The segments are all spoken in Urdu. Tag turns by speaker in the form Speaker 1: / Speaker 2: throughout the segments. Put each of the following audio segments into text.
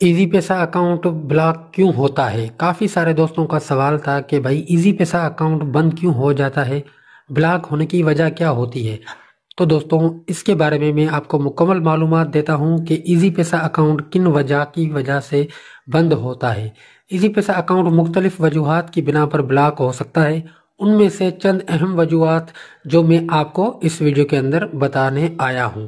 Speaker 1: ایزی پیسہ اکاؤنٹ بلاک کیوں ہوتا ہے؟ کافی سارے دوستوں کا سوال تھا کہ بھائی ایزی پیسہ اکاؤنٹ بند کیوں ہو جاتا ہے، بلاک ہونے کی وجہ کیا ہوتی ہے؟ تو دوستوں اس کے بارے میں آپ کو مکمل معلومات دیتا ہوں کہ ایزی پیسہ اکاؤنٹ کن وجہ کی وجہ سے بند ہوتا ہے۔ ایزی پیسہ اکاؤنٹ مختلف وجوہات کی بنا پر بلاک ہو سکتا ہے، ان میں سے چند اہم وجوہات جو میں آپ کو اس ویڈیو کے اندر بتانے آیا ہوں۔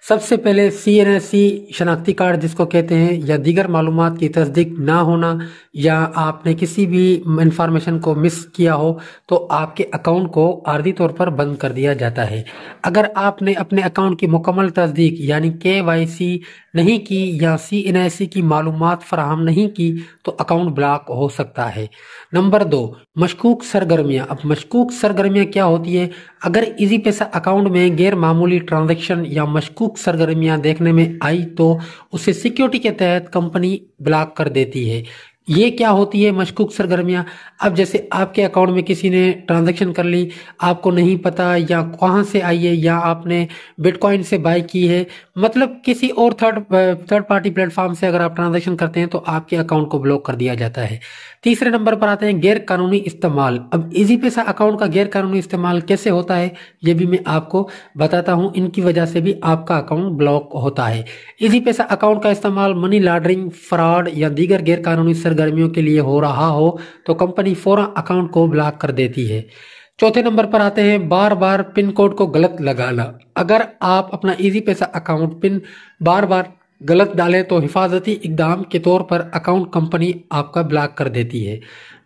Speaker 1: سب سے پہلے CNSC شناختی کارڈ جس کو کہتے ہیں، یا دیگر معلومات کی تصدیق نہ ہونا، یا آپ نے کسی بھی انفارمیشن کو مس کیا ہو تو آپ کے اکاؤنٹ کو عارضی طور پر بند کر دیا جاتا ہے۔ اگر آپ نے اپنے اکاؤنٹ کی مکمل تصدیق یعنی KYC نہیں کی یا CNSC کی معلومات فراہم نہیں کی تو اکاؤنٹ بلاک ہو سکتا ہے۔ نمبر 2، مشکوک سرگرمیاں۔ اب مشکوک سرگرمیاں کیا ہوتی ہے؟ اگر ایزی پیسہ اکاؤنٹ میں غیر معمولی ٹرانزیکشن یا مشکوک سرگرمیاں دیکھنے میں آئی تو اسے سیکیورٹی کے تحت کمپنی بلاک کر دیتی ہے۔ یہ کیا ہوتی ہے مشکوک سرگرمیاں؟ اب جیسے آپ کے اکاؤنٹ میں کسی نے ٹرانزیکشن کر لی، آپ کو نہیں پتا یا کہاں سے آئی ہے، یا آپ نے بٹ کوائن سے بائی کی ہے، مطلب کسی اور تھرڈ پارٹی پلیٹ فارم سے اگر آپ ٹرانزیکشن کرتے ہیں تو آپ کے اکاؤنٹ کو بلاک کر دیا جاتا ہے۔ تیسرے نمبر پر آتے ہیں غیر قانونی استعمال۔ اب ایزی پیسہ اکاؤنٹ کا غیر قانونی استعمال کیسے ہوتا ہے یہ بھی میں آپ کو بتاتا ہوں، ان کی وجہ سے بھی آپ کا اکاؤنٹ بلاک ہوتا ہے۔ ایزی پیسہ اکاؤنٹ کا استعمال منی لانڈرنگ، فراڈ یا دیگر غیر قانونی سرگرمیوں کے لیے ہو رہا ہو تو کمپنی فوراً اکاؤنٹ کو بلاک کر دیتی ہے۔ چوتھے نمبر پر آتے ہیں بار بار پن کوڈ کو غلط لگانا۔ اگر آپ اپنا ایزی پیسہ اکاؤنٹ پن بار بار غلط ڈالیں تو حفاظتی اقدام کے طور پر اکاؤنٹ کمپنی آپ کا بلاک کر دیتی ہے۔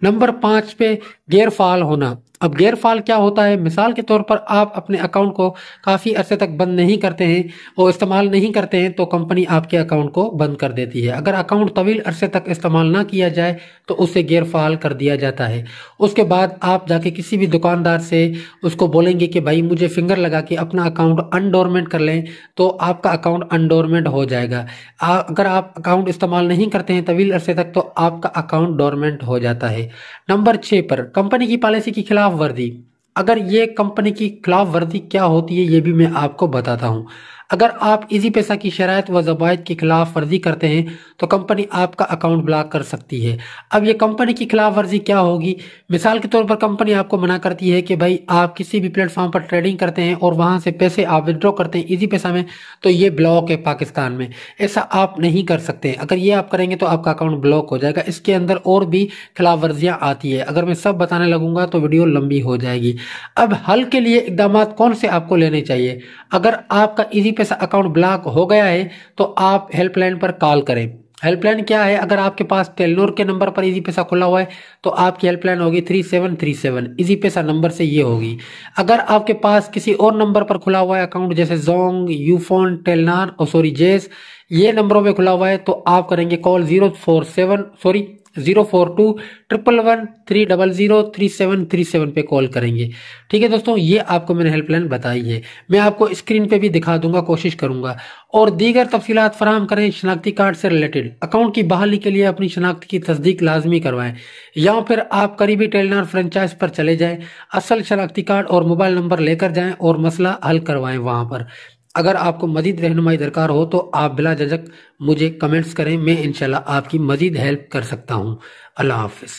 Speaker 1: نمبر 5 پہ غیر فعال ہونا۔ اب غیر فعال کیا ہوتا ہے؟ مثال کے طور پر آپ اپنے اکاؤنٹ کو کافی عرصے تک بند نہیں کرتے ہیں اور استعمال نہیں کرتے ہیں تو کمپنی آپ کے اکاؤنٹ کو بند کر دیتی ہے۔ اگر اکاؤنٹ طویل عرصے تک استعمال نہ کیا جائے تو اسے غیر فعال کر دیا جاتا ہے۔ اس کے بعد آپ جا کے کسی بھی دکاندار سے اس کو بولیں گے کہ بھائی مجھے فنگر لگا کے اپنا اکاؤنٹ انڈورمنٹ کر لیں تو آپ کا اکاؤنٹ انڈورمنٹ ہو جائے گا۔ اگر آپ اکاؤنٹ استعمال نہیں کرتے ہیں طویل عرصے تک تو آپ کا اکاؤنٹ ڈورمنٹ ہو جاتا ہے۔ نمبر 6 پر کمپنی کی پالیسی کی خلاف ورزی۔ اگر یہ کمپنی کی خلاف ورزی کیا ہوتی ہے یہ بھی میں آپ کو بتاتا ہوں۔ اگر آپ ایزی پیسہ کی شرائط و ضوابط کی خلاف ورزی کرتے ہیں تو کمپنی آپ کا اکاؤنٹ بلاک کر سکتی ہے۔ اب یہ کمپنی کی خلاف ورزی کیا ہوگی؟ مثال کے طور پر کمپنی آپ کو منع کرتی ہے کہ بھائی آپ کسی بھی پلیٹ فارم پر ٹریڈنگ کرتے ہیں اور وہاں سے پیسے آپ وڈرا کرتے ہیں ایزی پیسہ میں تو یہ بلاک ہے پاکستان میں، ایسا آپ نہیں کر سکتے۔ اگر یہ آپ کریں گے تو آپ کا اکاؤنٹ بلاک ہو جائے گا۔ اس کے اندر اور بھی خلاف ورزیاں آتی ہے، اگر میں سب بتانے لگوں گا تو ویڈیو لمبی ہو جائے گی۔ اب حل کے لیے اقدامات کون سے آپ کو لینے چاہیے؟ اگر آپ کا ایزی پیسہ اکاؤنٹ بلاک ہو گیا ہے تو آپ ہیلپ لائن پر کال کریں۔ ہیلپ لائن کیا ہے؟ اگر آپ کے پاس ٹیلنور کے نمبر پر ایزی پیسہ کھلا ہوا ہے تو آپ کی ہیلپ لائن ہوگی 3737، ایزی پیسہ نمبر سے یہ ہوگی۔ اگر آپ کے پاس کسی اور نمبر پر کھلا ہوا ہے اکاؤنٹ جیسے زونگ، یوفون، ٹیلنار جیس، یہ نمبروں میں کھلا ہوا ہے تو آپ کریں گے کال 0421113003737 پہ کال کریں گے۔ ٹھیک ہے دوستوں، یہ آپ کو میں نے ہیلپ لائن بتائی ہے، میں آپ کو اسکرین پہ بھی دکھا دوں گا، کوشش کروں گا۔ اور دیگر تفصیلات فراہم کریں شناختی کارڈ سے ریلیٹڈ۔ اکاؤنٹ کی بحالی کے لیے اپنی شناخت کی تصدیق لازمی کروائیں، یا پھر آپ قریبی ٹیلنار فرنچائز پر چلے جائیں، اصل شناختی کارڈ اور موبائل نمبر لے کر جائیں اور مسئلہ حل کروائیں وہاں پر۔ اگر آپ کو مزید رہنمائی درکار ہو تو آپ بلا جھجک مجھے کمنٹس کریں، میں انشاءاللہ آپ کی مزید ہیلپ کر سکتا ہوں۔ اللہ حافظ۔